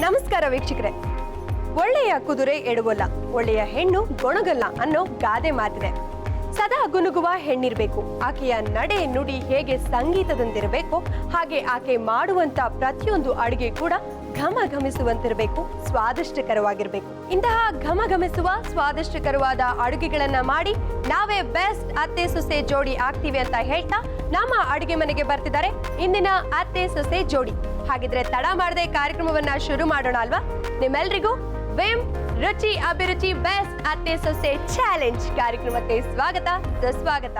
ನಮಸ್ಕಾರ ವೀಕ್ಷಕರೇ. ಒಳ್ಳೆಯ ಕುದುರೆ ಎಡವಲ್ಲ, ಒಳ್ಳೆಯ ಹೆಣ್ಣು ಗೊಣಗಲ್ಲ ಅನ್ನೋ ಗಾದೆ ಮಾತಿದೆ. ಸದಾ ಗುನುಗುವ ಹೆಣ್ಣಿರ್ಬೇಕು. ಆಕೆಯ ನಡೆ ನುಡಿ ಹೇಗೆ ಸಂಗೀತದಂತಿರಬೇಕು, ಹಾಗೆ ಆಕೆ ಮಾಡುವಂತ ಪ್ರತಿಯೊಂದು ಅಡುಗೆ ಕೂಡ ಘಮ ಘಮಿಸುವಂತಿರಬೇಕು, ಸ್ವಾದಿಷ್ಟಕರವಾಗಿರ್ಬೇಕು. ಇಂತಹ ಘಮ ಘಮಿಸುವ ಸ್ವಾದಿಷ್ಟಕರವಾದ ಅಡುಗೆಗಳನ್ನ ಮಾಡಿ ನಾವೇ ಬೆಸ್ಟ್ ಅತ್ತೆ ಸೊಸೆ ಜೋಡಿ ಆಗ್ತೀವಿ ಅಂತ ಹೇಳ್ತಾ ನಮ್ಮ ಅಡುಗೆ ಮನೆಗೆ ಬರ್ತಿದ್ದಾರೆ ಇಂದಿನ ಅತ್ತೆ ಸೊಸೆ ಜೋಡಿ. ಹಾಗಿದ್ರೆ ತಡ ಮಾಡದೆ ಕಾರ್ಯಕ್ರಮವನ್ನ ಶುರು ಮಾಡೋಣ ಅಲ್ವಾ? ನಿಮ್ಮೆಲ್ರಿಗೂ ವಿಮ್ ರುಚಿ ಅಭಿರುಚಿ ಬೆಸ್ಟ್ ಅತ್ತೆ ಸೊಸೆ ಚಾಲೆಂಜ್ ಕಾರ್ಯಕ್ರಮಕ್ಕೆ ಸ್ವಾಗತ, ಸುಸ್ವಾಗತ.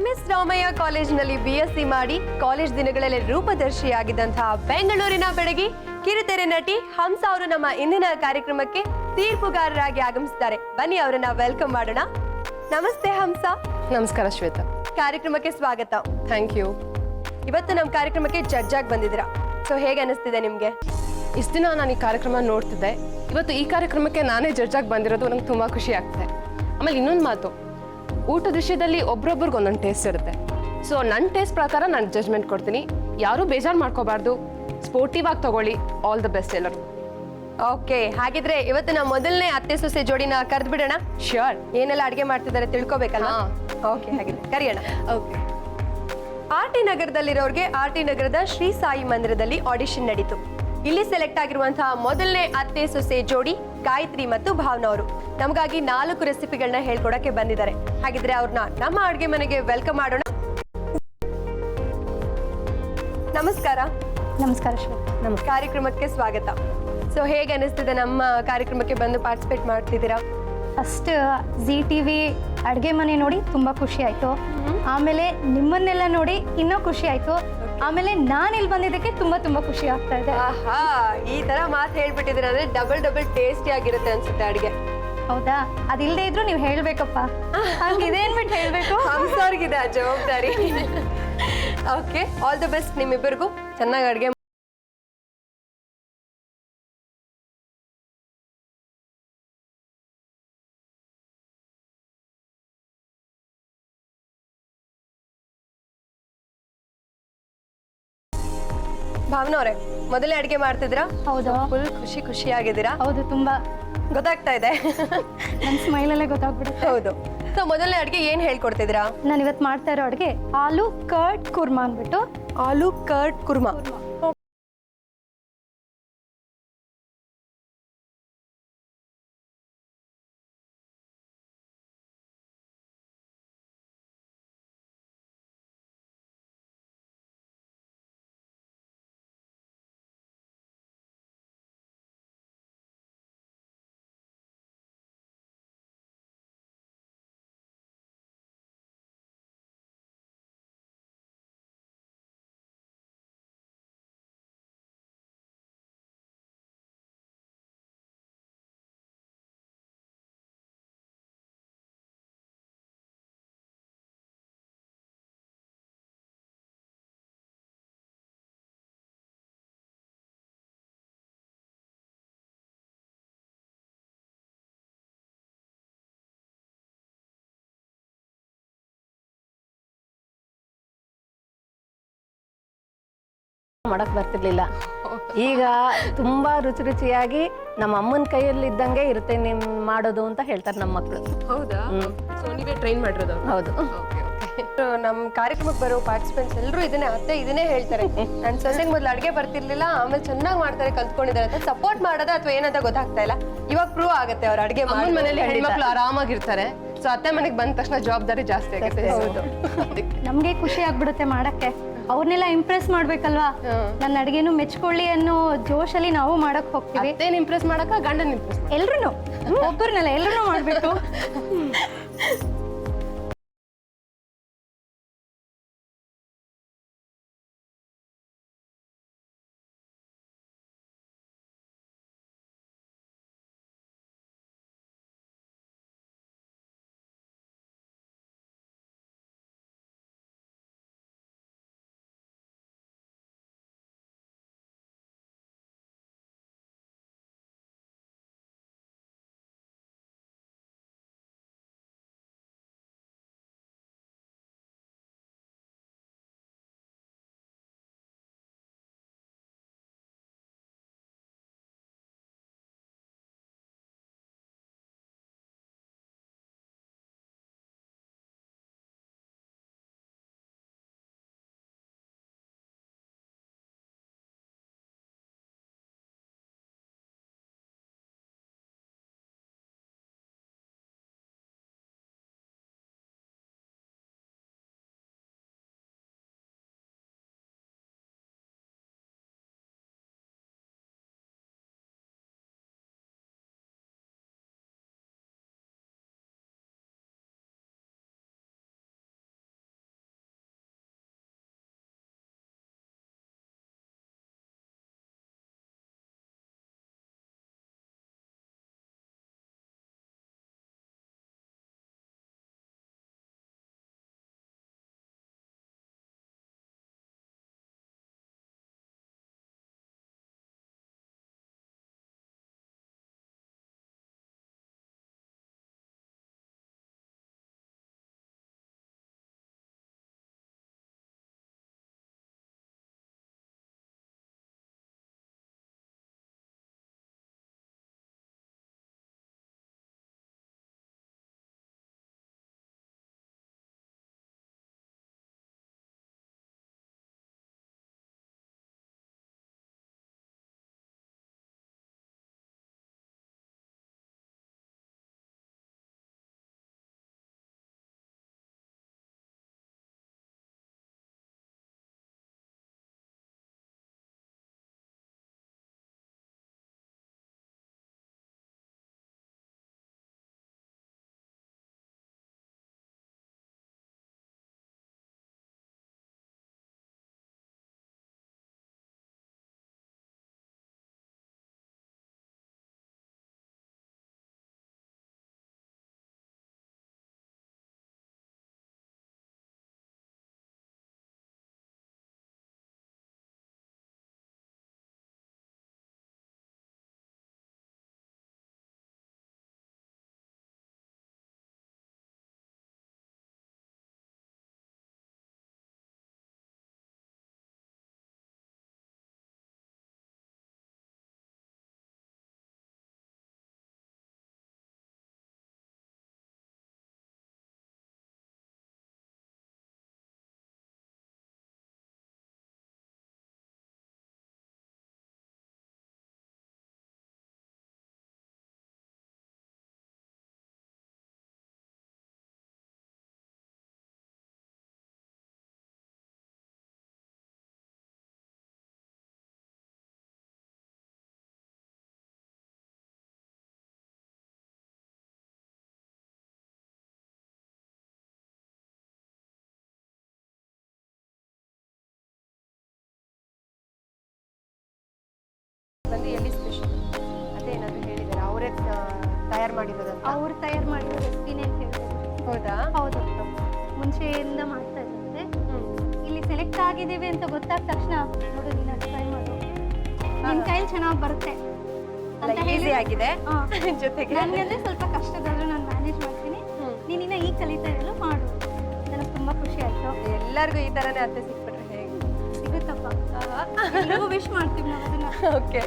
MS ರಾಮಯ್ಯ ಕಾಲೇಜಿನಲ್ಲಿ BSc ಮಾಡಿ ಕಾಲೇಜ್ ದಿನಗಳಲ್ಲಿ ರೂಪದರ್ಶಿಯಾಗಿದ್ದಂತಹ ಬೆಂಗಳೂರಿನ ಬೆಡಗಿ ಕಿರುತೆರೆ ನಟಿ ಹಂಸ ಅವರು ನಮ್ಮ ಇಂದಿನ ಕಾರ್ಯಕ್ರಮಕ್ಕೆ ತೀರ್ಪುಗಾರರಾಗಿ ಆಗಮಿಸಿದ್ದಾರೆ. ಬನ್ನಿ ಅವರನ್ನ ವೆಲ್ಕಮ್ ಮಾಡೋಣ. ನಮಸ್ತೆ ಹಂಸ. ನಮಸ್ಕಾರ ಶ್ವೇತಾ. ಕಾರ್ಯಕ್ರಮಕ್ಕೆ ಸ್ವಾಗತ. Thank you. ಇವತ್ತು ನಮ್ಮ ಕಾರ್ಯಕ್ರಮಕ್ಕೆ ಜಡ್ಜ್ ಆಗಿ ಬಂದಿದ್ದೀರಾ. ಸೊ ಹೇಗೆ ಅನಿಸ್ತಿದೆ ನಿಮ್ಗೆ? ಇಷ್ಟು ದಿನ ನಾನು ಈ ಕಾರ್ಯಕ್ರಮ ನೋಡ್ತಿದ್ದೆ, ಇವತ್ತು ಈ ಕಾರ್ಯಕ್ರಮಕ್ಕೆ ನಾನೇ ಜಡ್ಜ್ ಆಗಿ ಬಂದಿರೋದು ನಂಗೆ ತುಂಬಾ ಖುಷಿ ಆಗ್ತದೆ. ಆಮೇಲೆ ಇನ್ನೊಂದು ಮಾತು, ಊಟದ ವಿಷಯದಲ್ಲಿ ಒಬ್ರೊಬ್ರಿಗೆ ಒಂದೊಂದು ಟೇಸ್ಟ್ ಇರುತ್ತೆ. ಸೊ ನನ್ನ ಟೇಸ್ಟ್ ಪ್ರಕಾರ ನಾನು ಜಡ್ಜ್ಮೆಂಟ್ ಕೊಡ್ತೀನಿ. ಯಾರೂ ಬೇಜಾರು ಮಾಡ್ಕೋಬಾರ್ದು, ಸ್ಪೋರ್ಟಿವ್ ಆಗಿ ತಗೊಳ್ಳಿ. ಆಲ್ ದ ಬೆಸ್ಟ್ ಎಲ್ಲರೂ. ಓಕೆ, ಹಾಗಿದ್ರೆ ಇವತ್ತು ನಾವು ಮೊದಲನೇ ಅತ್ತೆ ಸೊಸೆ ಜೋಡಿನ ಕರೆದು ಬಿಡೋಣ. ಶ್ಯೂರ್. ಏನೆಲ್ಲ ಅಡುಗೆ ಮಾಡ್ತಿದ್ದಾರೆ ತಿಳ್ಕೊಬೇಕಲ್ಲ? ಓಕೆ, ಹಾಗಿದ್ರೆ ಕರೆಯೋಣ. ಓಕೆ. RT ನಗರದಲ್ಲಿರೋರಿಗೆ RT ನಗರದ ಶ್ರೀ ಸಾಯಿ ಮಂದಿರದಲ್ಲಿ ಆಡಿಷನ್ ನಡೀತು. ಇಲ್ಲಿ ಸೆಲೆಕ್ಟ್ ಆಗಿರುವಂತಹ ಮೊದಲನೇ ಅತ್ತೆ ಸೊಸೆ ಜೋಡಿ ಗಾಯತ್ರಿ ಮತ್ತು ಭಾವನಾ ಅವರು ನಮಗಾಗಿ 4 ರೆಸಿಪಿಗಳನ್ನ ಹೇಳ್ಕೊಡಕ್ಕೆ ಬಂದಿದ್ದಾರೆ. ಹಾಗಿದ್ರೆ ಅವ್ರನ್ನ ನಮ್ಮ ಅಡುಗೆ ಮನೆಗೆ ವೆಲ್ಕಮ್ ಮಾಡೋಣ. ನಮಸ್ಕಾರ. ನಮಸ್ಕಾರ ಶ್ವೇತಾ. ನಮ್ಮ ಕಾರ್ಯಕ್ರಮಕ್ಕೆ ಸ್ವಾಗತ. ಸೊ ಹೇಗೆ ಅನಿಸ್ತಿದೆ ನಮ್ಮ ಕಾರ್ಯಕ್ರಮಕ್ಕೆ ಬಂದು ಪಾರ್ಟಿಸಿಪೇಟ್ ಮಾಡ್ತಿದ್ದೀರಾ? ಫಸ್ಟ್ ZTV ಅಡುಗೆ ಮನೆ ನೋಡಿ ತುಂಬ ಖುಷಿ ಆಯಿತು. ಆಮೇಲೆ ನಿಮ್ಮನ್ನೆಲ್ಲ ನೋಡಿ ಇನ್ನೂ ಖುಷಿ ಆಯಿತು. ಆಮೇಲೆ ನಾನು ಇಲ್ಲಿ ಬಂದಿದ್ದಕ್ಕೆ ತುಂಬ ತುಂಬ ಖುಷಿ ಆಗ್ತಾ ಇದೆ. ಆಹಾ, ಈ ತರ ಮಾತು ಹೇಳ್ಬಿಟ್ಟಿದ್ದೀರ ಅಂದ್ರೆ ಡಬಲ್ ಟೇಸ್ಟಿ ಆಗಿರುತ್ತೆ ಅನ್ಸುತ್ತೆ ಅಡುಗೆ. ಹೌದಾ? ಅದಿಲ್ಲದೆ ಇದ್ರು ನೀವು ಹೇಳಬೇಕಪ್ಪ. ಇದೇನ್ಬಿಟ್ಟು ಹೇಳಬೇಕು? ಹಂಸವ್ರಿಗಿದೆ ಆ ಜವಾಬ್ದಾರಿ. ಓಕೆ, ಆಲ್ ದ ಬೆಸ್ಟ್ ನಿಮ್ಮಿಬ್ಬರಿಗೂ. ಚೆನ್ನಾಗಿ ಅಡುಗೆ ಭಾವನಾ ಅವರೇ, ಮೊದಲೇ ಅಡುಗೆ ಮಾಡ್ತಿದ್ದೀರಾ? ಹೌದು. ಫುಲ್ ಖುಷಿಯಾಗಿದ್ದೀರಾ? ಹೌದು, ತುಂಬ ಗೊತ್ತಾಗ್ತಾ ಇದೆ. ನನ್ನ ಸ್ಮೈಲಲ್ಲೇ ಗೊತ್ತಾಗ್ಬಿಡುತ್ತೆ. ಹೌದು. ಸೊ ಮೊದಲನೇ ಅಡುಗೆ ಏನು ಹೇಳ್ಕೊಡ್ತಿದ್ದೀರಾ? ನಾನು ಇವತ್ತು ಮಾಡ್ತಾ ಇರೋ ಅಡುಗೆ ಆಲೂ ಕರ್ಡ್ ಕುರ್ಮಾ ಅಂದ್ಬಿಟ್ಟು. ಆಲೂ ಕರ್ಡ್ ಕುರ್ಮಾ. ಮಾಡಕ್ ಬರ್ತಿರ್ಲಿಲ್ಲ. ಈಗ ತುಂಬಾ ರುಚಿಯಾಗಿ ನಮ್ಮ ಅಮ್ಮನ ಕೈಯಲ್ಲಿ ಇದ್ದಂಗೆ ಇರುತ್ತೆ ನಿಮ್ ಮಾಡೋದು ಅಂತ ಹೇಳ್ತಾರೆ ನಮ್ಮ ಮಕ್ಕಳು. ಹೌದಾ? ಸೊ ನೀವೇ ಟ್ರೈನ್ ಮಾಡಿರೋದು? ಹೌದು. ನಮ್ಮ ಕಾರ್ಯಕ್ರಮಕ್ಕೆ ಬರೋ ಪಾರ್ಟಿಸಿಪೆಂಟ್ಸ್ ಎಲ್ಲರೂ ಇದನ್ನೇ ಹೇಳ್ತಾರೆ. ನನ್ನ ಸೊಸೆಗೆ ಮೊದಲು ಅಡುಗೆ ಬರ್ತಿರ್ಲಿಲ್ಲ, ಆಮೇಲೆ ಚೆನ್ನಾಗಿ ಮಾಡ್ತಾರೆ, ಕಲ್ತ್ಕೊಂಡಿದ್ದಾರೆ ಅಂತ. ಸಪೋರ್ಟ್ ಮಾಡೋದ ಅಥವಾ ಏನಂತ ಗೊತ್ತಾಗ್ತಾ ಇಲ್ಲ. ಇವಾಗ ಪ್ರೂವ್ ಆಗುತ್ತೆ ಅವ್ರ ಅಡುಗೆ ಅಮ್ಮನ ಮನೇಲಿ ಹೆಣ್ಮಕ್ಳು ಆರಾಮಾಗಿರ್ತಾರೆ. ಸೊ ಅತ್ತೆ ಮನೆಗೆ ಬಂದ ತಕ್ಷಣ ಜವಾಬ್ದಾರಿ ಜಾಸ್ತಿ ಆಗುತ್ತೆ. ಹೌದು. ನಮಗೆ ಖುಷಿ ಆಗ್ಬಿಡುತ್ತೆ ಮಾಡಕ್ಕೆ. ಅವ್ರನ್ನೆಲ್ಲ ಇಂಪ್ರೆಸ್ ಮಾಡ್ಬೇಕಲ್ವಾ? ನನ್ನ ಅಡುಗೆನೂ ಮೆಚ್ಕೊಳ್ಳಿ ಅನ್ನೋ ಜೋಶಲ್ಲಿ ನಾವು ಮಾಡಕ್ ಹೋಗ್ತೀವಿ. ಅತ್ತೇನ್ ಇಂಪ್ರೆಸ್ ಮಾಡಕ್ಕ, ಗಂಡನ್ ಇಂಪ್ರೆಸ್? ಎಲ್ರು ಒಬ್ಬರನ್ನೆಲ್ಲ ಎಲ್ಲರೂ ಮಾಡ್ಬೇಕು. ಬಂದು ಎಲ್ಲಿ ಸ್ಪೆಷಲ್ ಅದೇನಾದ್ರು ಹೇಳಿದಾರೆ ಅವರೇ ತಯಾರು ಮಾಡಿರೋದಂತ? ಅವ್ರು ತಯಾರು ಮಾಡಿರೋ ರೆಸಿಪಿನೇ ಅಂತ ಹೇಳ್ಬೋದು. ಹೌದಾ? ಹೌದು, ಮುಂಚೆಯಿಂದ ಮಾಡ್ತಾ ಇದ್ದಂತೆ ಇಲ್ಲಿ ಸೆಲೆಕ್ಟ್ ಆಗಿದ್ದೀವಿ ಅಂತ ಗೊತ್ತಾದ ತಕ್ಷಣ ನೋಡು ನೀನು ಟ್ರೈ ಮಾಡು, ನಿನ್ನ ಕೈಲಿ ಚೆನ್ನಾಗಿ ಬರುತ್ತೆ ಅಂತ ಈಸಿ ಹೇಳಿ ಆಗಿದೆ. ಹಾ. ಜೊತೆಗೆ ನನಗಂದ್ರೆ ಸ್ವಲ್ಪ ಕಷ್ಟದಾದ್ರೂ ನಾನು ಮ್ಯಾನೇಜ್ ಮಾಡ್ತೀನಿ, ನೀನಿನ್ನ ಈಗ ಕಲಿತಾ ಇದೆಯಲ್ಲ ಮಾಡು. ನನಗೆ ತುಂಬ ಖುಷಿ ಆಯಿತು. ಎಲ್ಲರಿಗೂ ಈ ತರನೇ ಅತ್ತೆ ಸಿಕ್ಬಿಟ್ರೆ ಹೇಗೆ? ಸಿಗುತ್ತಪ್ಪ, ಎಲ್ಲರಿಗೂ ವಿಶ್ ಮಾಡ್ತೀವಿ ನಾವು ಅದನ್ನ. ಓಕೆ.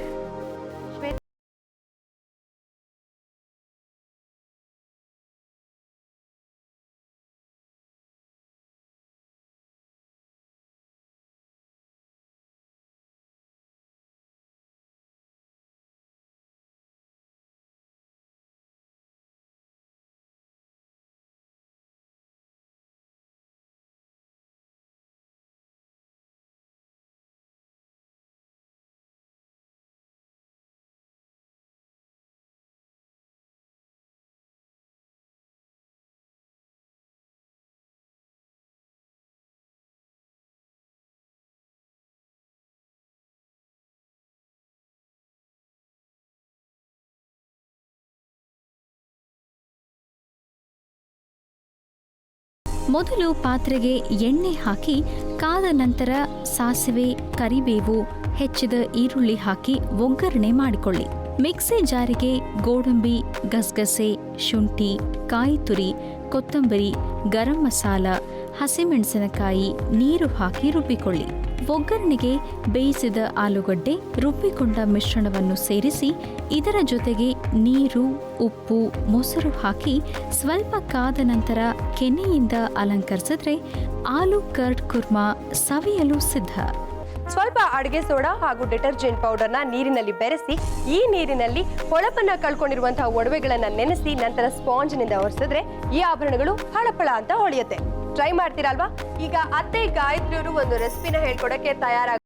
ಮೊದಲು ಪಾತ್ರೆಗೆ ಎಣ್ಣೆ ಹಾಕಿ ಕಾದ ನಂತರ ಸಾಸಿವೆ, ಕರಿಬೇವು, ಹೆಚ್ಚಿದ ಈರುಳ್ಳಿ ಹಾಕಿ ಒಗ್ಗರಣೆ ಮಾಡಿಕೊಳ್ಳಿ. ಮಿಕ್ಸಿ ಜಾರಿಗೆ ಗೋಡಂಬಿ, ಗಸಗಸೆ, ಶುಂಠಿ, ಕಾಯಿ ತುರಿ, ಕೊತ್ತಂಬರಿ, ಗರಂ ಮಸಾಲ, ಹಸಿಮೆಣಸಿನಕಾಯಿ, ನೀರು ಹಾಕಿ ರುಬ್ಬಿಕೊಳ್ಳಿ. ಒಗ್ಗರಣೆಗೆ ಬೇಯಿಸಿದ ಆಲೂಗಡ್ಡೆ, ರುಬ್ಬಿಕೊಂಡ ಮಿಶ್ರಣವನ್ನು ಸೇರಿಸಿ ಇದರ ಜೊತೆಗೆ ನೀರು, ಉಪ್ಪು, ಮೊಸರು ಹಾಕಿ ಸ್ವಲ್ಪ ಕಾದ ನಂತರ ಕೆನೆಯಿಂದ ಅಲಂಕರಿಸಿದ್ರೆ ಆಲೂ ಕರ್ಡ್ ಕುರ್ಮಾ ಸವಿಯಲು ಸಿದ್ಧ. ಸ್ವಲ್ಪ ಅಡುಗೆ ಸೋಡಾ ಹಾಗೂ ಡಿಟರ್ಜೆಂಟ್ ಪೌಡರ್ನ ನೀರಿನಲ್ಲಿ ಬೆರೆಸಿ ಈ ನೀರಿನಲ್ಲಿ ಹೊಳಪನ್ನ ಕಳ್ಕೊಂಡಿರುವಂತಹ ಒಡವೆಗಳನ್ನ ನೆನೆಸಿ ನಂತರ ಸ್ಪಾಂಜ್ನಿಂದ ಒರೆಸಿದ್ರೆ ಈ ಆಭರಣಗಳು ಫಳಫಳ ಅಂತ ಹೊಳೆಯುತ್ತೆ. ಟ್ರೈ ಮಾಡ್ತೀರಲ್ವಾ? ಈಗ ಅತ್ತೆ ಗಾಯತ್ರಿ ಅವರು ಒಂದು ರೆಸಿಪಿನ ಹೇಳ್ಕೊಡಕ್ಕೆ ತಯಾರಾಗ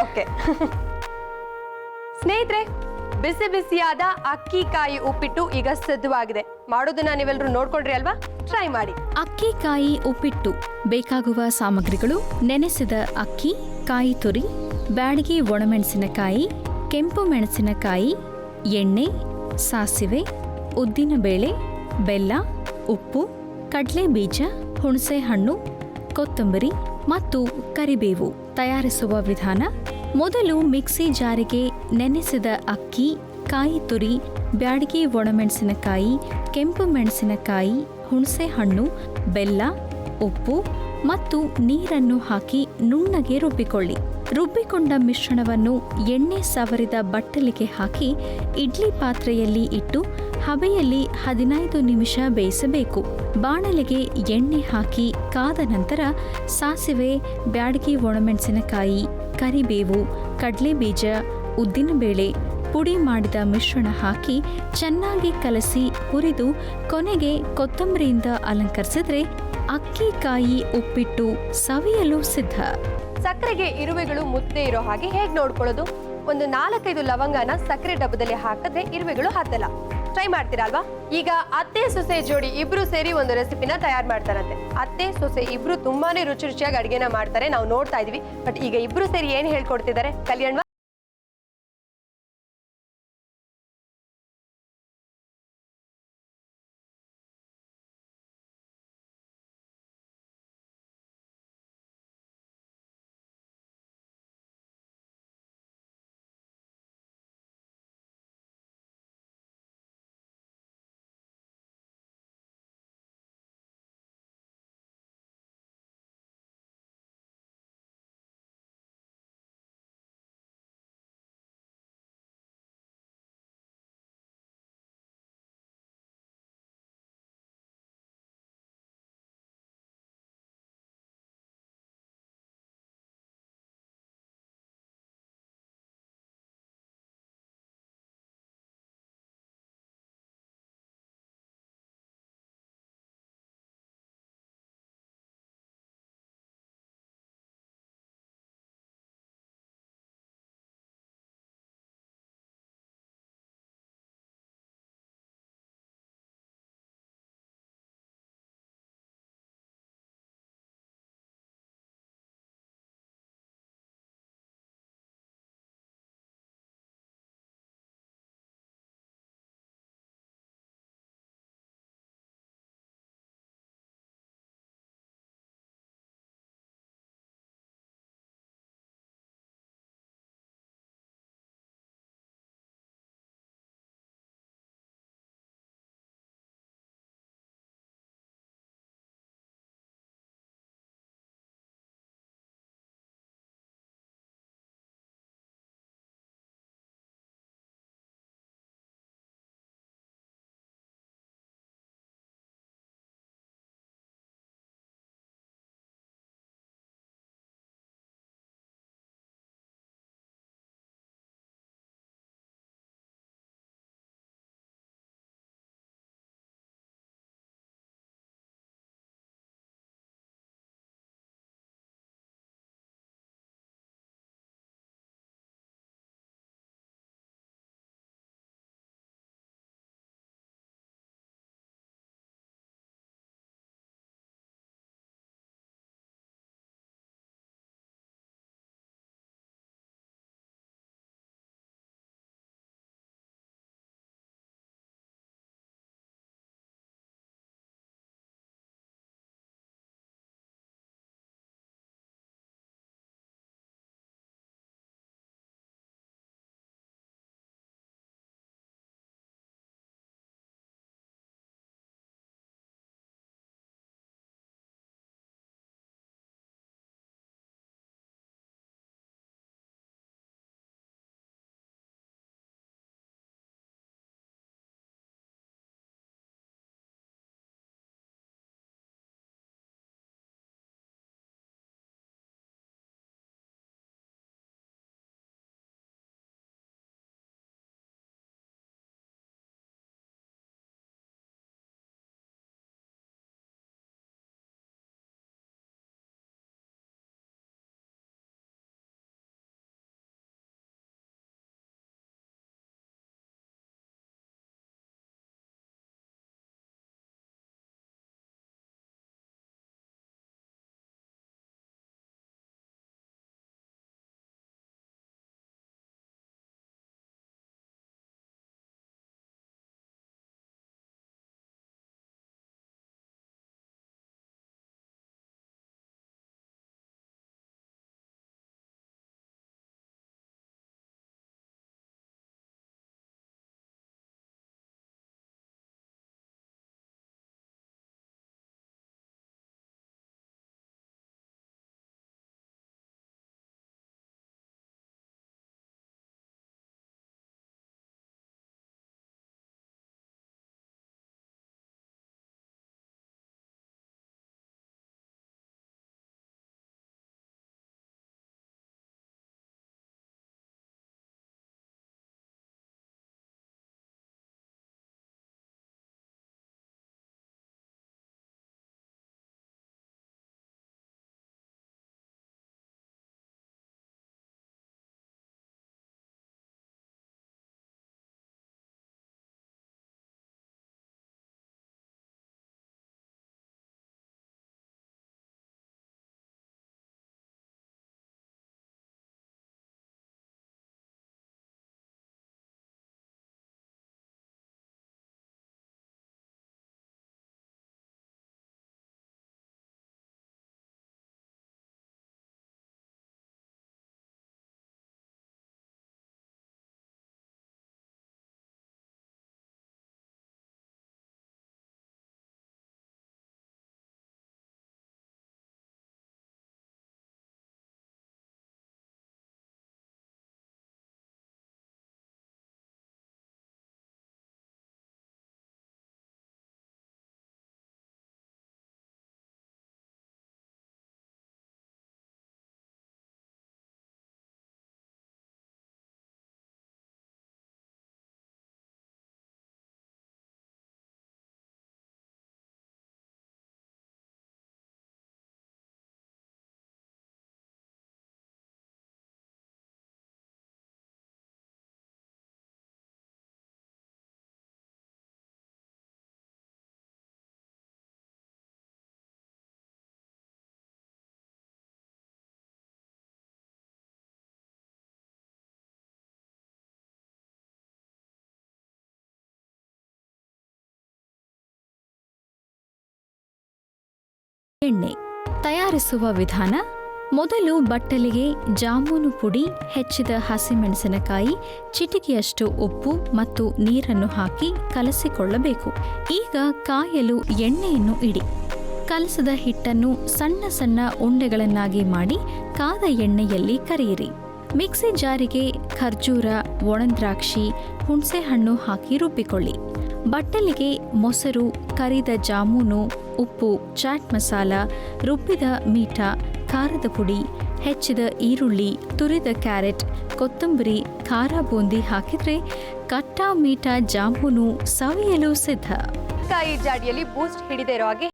ಓಕೆ. ಸ್ನೇಹಿತರೆ, ಬಿಸಿ ಬಿಸಿಯಾದ ಅಕ್ಕಿ ಕಾಯಿ ಉಪ್ಪಿಟ್ಟು ಈಗ ಸಿದ್ಧವಾಗಿದೆ. ಮಾಡೋದನ್ನ ನೀವೆಲ್ಲರೂ ನೋಡ್ಕೊಂಡ್ರಿ ಅಲ್ವಾ? ಟ್ರೈ ಮಾಡಿ. ಅಕ್ಕಿಕಾಯಿ ಉಪ್ಪಿಟ್ಟು ಬೇಕಾಗುವ ಸಾಮಗ್ರಿಗಳು: ನೆನೆಸಿದ ಅಕ್ಕಿ, ಕಾಯಿ ತುರಿ, ಬ್ಯಾಡಗಿ ಒಣಮೆಣಸಿನಕಾಯಿ, ಕೆಂಪು ಮೆಣಸಿನಕಾಯಿ, ಎಣ್ಣೆ, ಸಾಸಿವೆ, ಉದ್ದಿನಬೇಳೆ, ಬೆಲ್ಲ, ಉಪ್ಪು, ಕಡಲೆ ಬೀಜ, ಹುಣಸೆ ಹಣ್ಣು, ಕೊತ್ತಂಬರಿ ಮತ್ತು ಕರಿಬೇವು. ತಯಾರಿಸುವ ವಿಧಾನ: ಮೊದಲು ಮಿಕ್ಸಿ ಜಾರಿಗೆ ನೆನೆಸಿದ ಅಕ್ಕಿ, ಕಾಯಿ ತುರಿ, ಬ್ಯಾಡಗಿ ಒಣಮೆಣಸಿನಕಾಯಿ, ಕೆಂಪು ಮೆಣಸಿನಕಾಯಿ, ಹುಣಸೆ ಹಣ್ಣು, ಬೆಲ್ಲ, ಉಪ್ಪು ಮತ್ತು ನೀರನ್ನು ಹಾಕಿ ನುಣ್ಣಗೆ ರುಬ್ಬಿಕೊಳ್ಳಿ. ರುಬ್ಬಿಕೊಂಡ ಮಿಶ್ರಣವನ್ನು ಎಣ್ಣೆ ಸವರಿದ ಬಟ್ಟಲಿಗೆ ಹಾಕಿ ಇಡ್ಲಿ ಪಾತ್ರೆಯಲ್ಲಿ ಇಟ್ಟು ಹಬೆಯಲ್ಲಿ 15 ನಿಮಿಷ ಬೇಯಿಸಬೇಕು. ಬಾಣಲೆಗೆ ಎಣ್ಣೆ ಹಾಕಿ ಕಾದ ನಂತರ ಸಾಸಿವೆ, ಬ್ಯಾಡಗಿ ಒಣಮೆಣಸಿನಕಾಯಿ, ಕರಿಬೇವು, ಕಡಲೆಬೀಜ, ಉದ್ದಿನಬೇಳೆ, ಪುಡಿ ಮಾಡಿದ ಮಿಶ್ರಣ ಹಾಕಿ ಚೆನ್ನಾಗಿ ಕಲಸಿ ಹುರಿದು ಕೊನೆಗೆ ಕೊತ್ತಂಬರಿಯಿಂದ ಅಲಂಕರಿಸಿದ್ರೆ ಅಕ್ಕಿಕಾಯಿ ಉಪ್ಪಿಟ್ಟು ಸವಿಯಲು ಸಿದ್ಧ. ಸಕ್ಕರೆಗೆ ಇರುವೆಗಳು ಮುದ್ದೆ ಇರೋ ಹಾಗೆ ಹೇಗೆ ನೋಡ್ಕೊಳ್ಳೋದು? ಒಂದು 4-5 ಲವಂಗನ ಸಕ್ಕರೆ ಡಬ್ಬದಲ್ಲಿ ಹಾಕಿದ್ರೆ ಇರುವೆಗಳು ಹತ್ತಲ್ಲ. ಟ್ರೈ ಮಾಡ್ತೀರಾ ಅಲ್ವಾ? ಈಗ ಅತ್ತೆ ಸೊಸೆ ಜೋಡಿ ಇಬ್ರು ಸೇರಿ ಒಂದು ರೆಸಿಪಿನ ತಯಾರು ಮಾಡ್ತಾರಂತೆ. ಅತ್ತೆ ಸೊಸೆ ಇಬ್ರು ತುಂಬಾನೇ ರುಚಿಯಾಗಿ ಅಡಿಗೆನ ಮಾಡ್ತಾರೆ, ನಾವು ನೋಡ್ತಾ ಇದೀವಿ. ಬಟ್ ಈಗ ಇಬ್ರು ಸೇರಿ ಏನ್ ಹೇಳ್ಕೊಡ್ತಿದ್ದಾರೆ ಕಲ್ಯಾಣ್? ಎಣ್ಣೆ. ತಯಾರಿಸುವ ವಿಧಾನ: ಮೊದಲು ಬಟ್ಟಲಿಗೆ ಜಾಮೂನು ಪುಡಿ, ಹೆಚ್ಚಿದ ಹಸಿಮೆಣಸಿನಕಾಯಿ, ಚಿಟಿಕೆಯಷ್ಟು ಉಪ್ಪು ಮತ್ತು ನೀರನ್ನು ಹಾಕಿ ಕಲಸಿಕೊಳ್ಳಬೇಕು. ಈಗ ಕಾಯಲು ಎಣ್ಣೆಯನ್ನು ಇಡಿ. ಕಲಸಿದ ಹಿಟ್ಟನ್ನು ಸಣ್ಣ ಸಣ್ಣ ಉಂಡೆಗಳನ್ನಾಗಿ ಮಾಡಿ ಕಾದ ಎಣ್ಣೆಯಲ್ಲಿ ಕರಿಯಿರಿ. ಮಿಕ್ಸಿ ಜಾರಿಗೆ ಖರ್ಜೂರ, ಒಣದ್ರಾಕ್ಷಿ, ಹುಣಸೆಹಣ್ಣು ಹಾಕಿ ರುಬ್ಬಿಕೊಳ್ಳಿ. ಬಟ್ಟಲಿಗೆ ಮೊಸರು, ಕರಿದ ಜಾಮೂನು, ಉಪ್ಪು, ಚಾಟ್ ಮಸಾಲ, ರುಬ್ಬಿದ ಮೀಠಾ, ಖಾರದ ಪುಡಿ, ಹೆಚ್ಚಿದ ಈರುಳ್ಳಿ, ತುರಿದ ಕ್ಯಾರೆಟ್, ಕೊತ್ತಂಬರಿ, ಖಾರ ಬೂಂದಿ ಹಾಕಿದ್ರೆ ಕಟ್ಟಾ ಮೀಠಾ ಜಾಮೂನು ಸವಿಯಲು ಸಿದ್ಧ. ಕಾಯಿ ಜಾಡಿಯಲ್ಲಿ ಬೂಸ್ಟ್ ಹಿಡಿದೇ ಇರೋ ಹಾಗೆ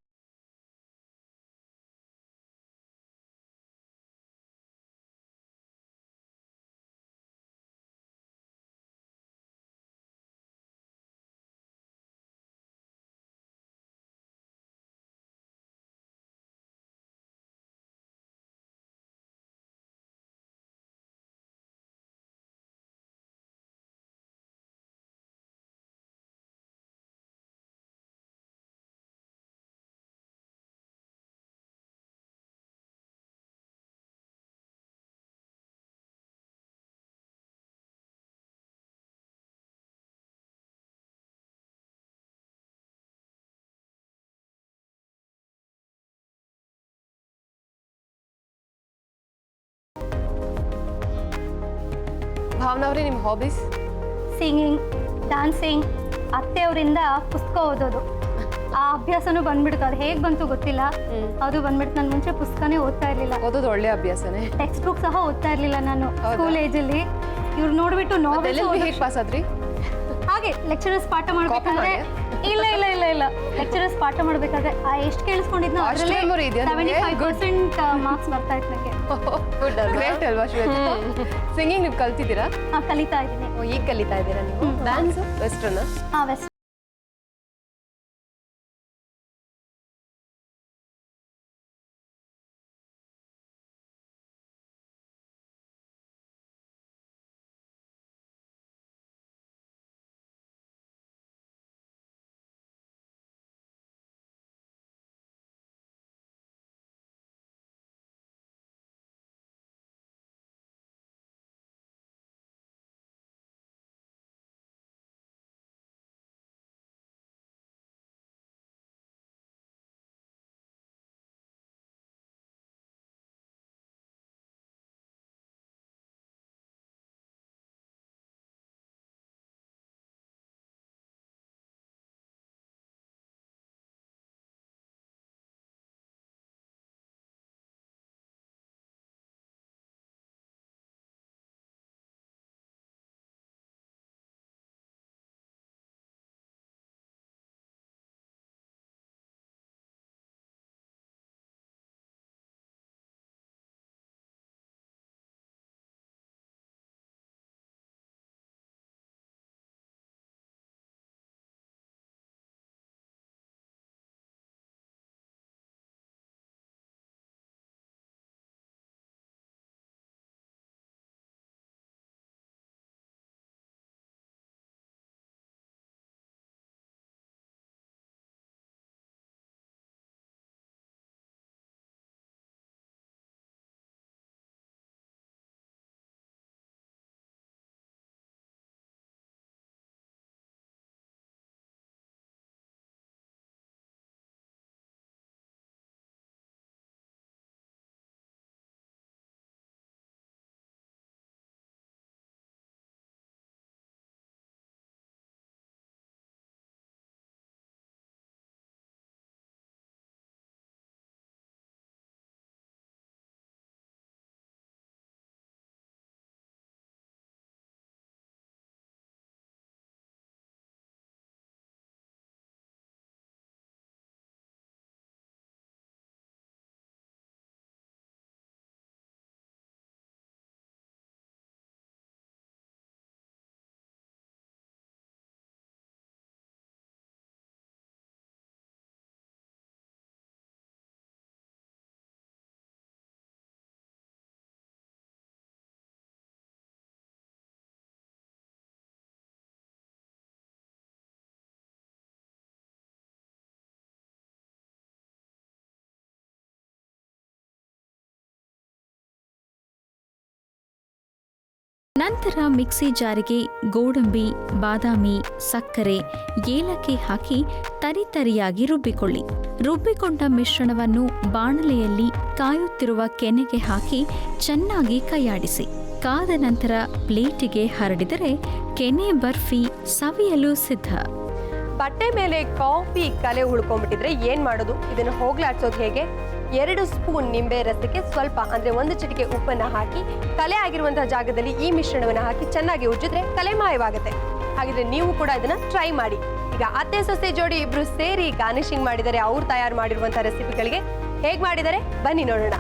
ಭಾವನಾ ಅವರೇ, ನಿಮ್ಮ ಹಾಬೀಸ್? ಸಿಂಗಿಂಗ್, ಡ್ಯಾನ್ಸಿಂಗ್, ಅತ್ತೆಯವರಿಂದ ಪುಸ್ತಕ ಓದೋದು. ಆ ಅಭ್ಯಾಸನೂ ಬಂದ್ಬಿಡ್ತು. ಅದು ಹೇಗೆ ಬಂತು ಗೊತ್ತಿಲ್ಲ, ಅದು ಬಂದ್ಬಿಡ್ತು. ನಾನು ಮುಂಚೆ ಪುಸ್ತಕನೇ ಓದ್ತಾ ಇರಲಿಲ್ಲ. ಓದೋದು ಒಳ್ಳೆ ಅಭ್ಯಾಸನೇ. ಟೆಕ್ಸ್ಟ್ ಬುಕ್ ಸಹ ಓದ್ತಾ ಇರಲಿಲ್ಲ ನಾನು ಸ್ಕೂಲ್ ಏಜಲ್ಲಿ. ಇವ್ರು ನೋಡ್ಬಿಟ್ಟು ಹೇಗೆ ಪಾಸ್ ಆದ್ರಿ? ಹಾಗೆ ಲೆಕ್ಚರರ್ಸ್ ಪಾಠ ಮಾಡ್ಬೇಕಾದ್ರೆ ಇಲ್ಲ ಇಲ್ಲ ಇಲ್ಲ ಇಲ್ಲ ಲೆಕ್ಚರರ್ಸ್ ಪಾಠ ಮಾಡ್ಬೇಕಾದ್ರೆ ಎಷ್ಟು ಕೇಳಿಸ್ಕೊಂಡಿದ್ನೋ ಅದರಲ್ಲೇ 75% ಮಾರ್ಕ್ಸ್ ಬರ್ತಾ ಇತ್ತು ನನಗೆ. ಗ್ರೇಟ್ ಅಲ್ವಾ ಶ್ವೇತಾ? ಸಿಂಗಿಂಗ್ ನೀವು ಕಲ್ತಿದ್ದೀರಾ? ಕಲಿತಾ ಇದ್ದೀನಿ. ಈಗ ಕಲಿತಾ ಇದ್ದೀರಾ ನೀವು? Dance western? ವೆಸ್ಟ್ ನಂತರ ಮಿಕ್ಸಿ ಜಾರಿಗೆ ಗೋಡಂಬಿ, ಬಾದಾಮಿ, ಸಕ್ಕರೆ, ಏಲಕ್ಕಿ ಹಾಕಿ ತರಿತರಿಯಾಗಿ ರುಬ್ಬಿಕೊಳ್ಳಿ. ರುಬ್ಬಿಕೊಂಡ ಮಿಶ್ರಣವನ್ನು ಬಾಣಲೆಯಲ್ಲಿ ಕಾಯುತ್ತಿರುವ ಕೆನೆಗೆ ಹಾಕಿ ಚೆನ್ನಾಗಿ ಕೈಯಾಡಿಸಿ. ಕಾದ ನಂತರ ಪ್ಲೇಟಿಗೆ ಹರಡಿದರೆ ಕೆನೆ ಬರ್ಫಿ ಸವಿಯಲು ಸಿದ್ಧ. ಬಟ್ಟೆ ಮೇಲೆ ಕಾಫಿ ಕಲೆ ಉಳ್ಕೊಂಡ್ಬಿಟ್ಟಿದ್ರೆ ಏನ್ ಮಾಡೋದು? ಇದನ್ನು ಹೋಗ್ಲಾಡ್ಸೋದು ಹೇಗೆ? 2 ಸ್ಪೂನ್ ನಿಂಬೆ ರಸಕ್ಕೆ ಸ್ವಲ್ಪ ಅಂದ್ರೆ 1 ಚಿಟಿಕೆ ಉಪ್ಪನ್ನ ಹಾಕಿ ಕಲೆ ಆಗಿರುವಂತಹ ಜಾಗದಲ್ಲಿ ಈ ಮಿಶ್ರಣವನ್ನ ಹಾಕಿ ಚೆನ್ನಾಗಿ ಉಜ್ಜಿದ್ರೆ ಕಲೆ ಮಾಯವಾಗುತ್ತೆ. ಹಾಗಿದ್ರೆ ನೀವು ಕೂಡ ಇದನ್ನ ಟ್ರೈ ಮಾಡಿ. ಈಗ ಅತ್ತೆ ಸೊಸೆ ಜೋಡಿ ಇಬ್ರು ಸೇರಿ ಗಾರ್ನಿಶಿಂಗ್ ಮಾಡಿದರೆ ಅವ್ರು ತಯಾರು ಮಾಡಿರುವಂತಹ ರೆಸಿಪಿಗಳಿಗೆ ಹೇಗ್ ಮಾಡಿದರೆ ಬನ್ನಿ ನೋಡೋಣ.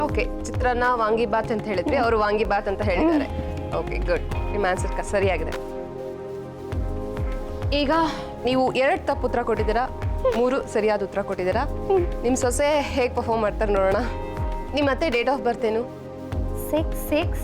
ಓಕೆ, ಚಿತ್ರಾನ್ನ ವಾಂಗಿಬಾತ್ ಅಂತ ಹೇಳಿದ್ವಿ, ಅವರು ವಾಂಗಿಬಾತ್ ಅಂತ ಹೇಳಿದ್ದಾರೆ. Okay, good. ನಿಮ್ಮ ಆನ್ಸರ್ ಸರಿಯಾಗಿದೆ. ಈಗ ನೀವು 2 ತಪ್ಪು ಉತ್ತರ ಕೊಟ್ಟಿದ್ದೀರಾ, 3 ಸರಿಯಾದ ಉತ್ತರ ಕೊಟ್ಟಿದ್ದೀರಾ. ನಿಮ್ಮ ಸೊಸೆ ಹೇಗೆ ಪರ್ಫಾರ್ಮ್ ಮಾಡ್ತಾರೆ ನೋಡೋಣ. ನಿಮ್ಮ ಮತ್ತೆ ಡೇಟ್ ಆಫ್ ಬರ್ತ್ ಏನು? 6/6.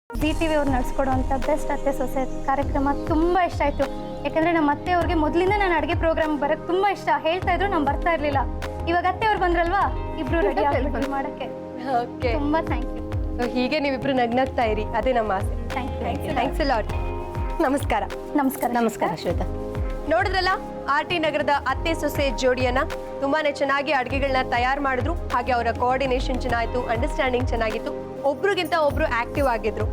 ಜಿ ಟಿ ವಿ ಅವ್ರು ನಡೆಸ್ಕೊಡುವಂಥ ಬೆಸ್ಟ್ ಅತ್ತೆ ಸೊಸೆ ಕಾರ್ಯಕ್ರಮ ತುಂಬ ಇಷ್ಟ ಆಯಿತು. ಯಾಕಂದರೆ ನಮ್ಮ ಅತ್ತೆ ಅವ್ರಿಗೆ ಮೊದಲಿಂದ ನಾನು ಅಡುಗೆ ಪ್ರೋಗ್ರಾಮ್ ಬರೋಕ್ಕೆ ತುಂಬ ಇಷ್ಟ. ಹೇಳ್ತಾ ಇದ್ರು ನಾನು ಬರ್ತಾ ಇರಲಿಲ್ಲ. ಇವಾಗ ಅತ್ತೆ ಅವ್ರು ಬಂದ್ರಲ್ವಾ, ಇಬ್ರು ರೆಡಿ ಆಗ್ಬಿಟ್ಟು ಮಾಡೋಕ್ಕೆ. ಓಕೆ, ತುಂಬ ಥ್ಯಾಂಕ್ ಯು. ಹೀಗೆ ನೀವಿಬ್ರು ನಗ್ನಗ್ತಾ ಇರಿ, ಅದೇ ನಮ್ಮ ಆಸೆ. Thanks a lot. ನಮಸ್ಕಾರ. ನಮಸ್ಕಾರ. ನಮಸ್ಕಾರ ಶ್ವೇತಾ. ನೋಡಿದ್ರಲ್ಲ, RT ನಗರದ ಅತ್ತೆ ಸೊಸೆ ಜೋಡಿಯನ್ನ ತುಂಬಾನೇ ಚೆನ್ನಾಗಿ ಅಡುಗೆಗಳನ್ನ ತಯಾರು ಮಾಡಿದ್ರು. ಹಾಗೆ ಅವರ ಕೋಆರ್ಡಿನೇಷನ್ ಚೆನ್ನಾಗಿತ್ತು, ಅಂಡರ್ಸ್ಟ್ಯಾಂಡಿಂಗ್ ಚೆನ್ನಾಗಿತ್ತು, ಒಬ್ರಿಗಿಂತ ಒಬ್ರು ಆಕ್ಟಿವ್ ಆಗಿದ್ರು.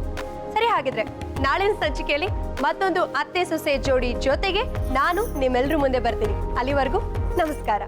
ಸರಿ, ಹಾಗಿದ್ರೆ ನಾಳಿನ ಸಂಚಿಕೆಯಲ್ಲಿ ಮತ್ತೊಂದು ಅತ್ತೆ ಸೊಸೆ ಜೋಡಿ ಜೊತೆಗೆ ನಾನು ನಿಮ್ಮೆಲ್ಲರ ಮುಂದೆ ಬರ್ತೀನಿ. ಅಲ್ಲಿವರೆಗೂ ನಮಸ್ಕಾರ.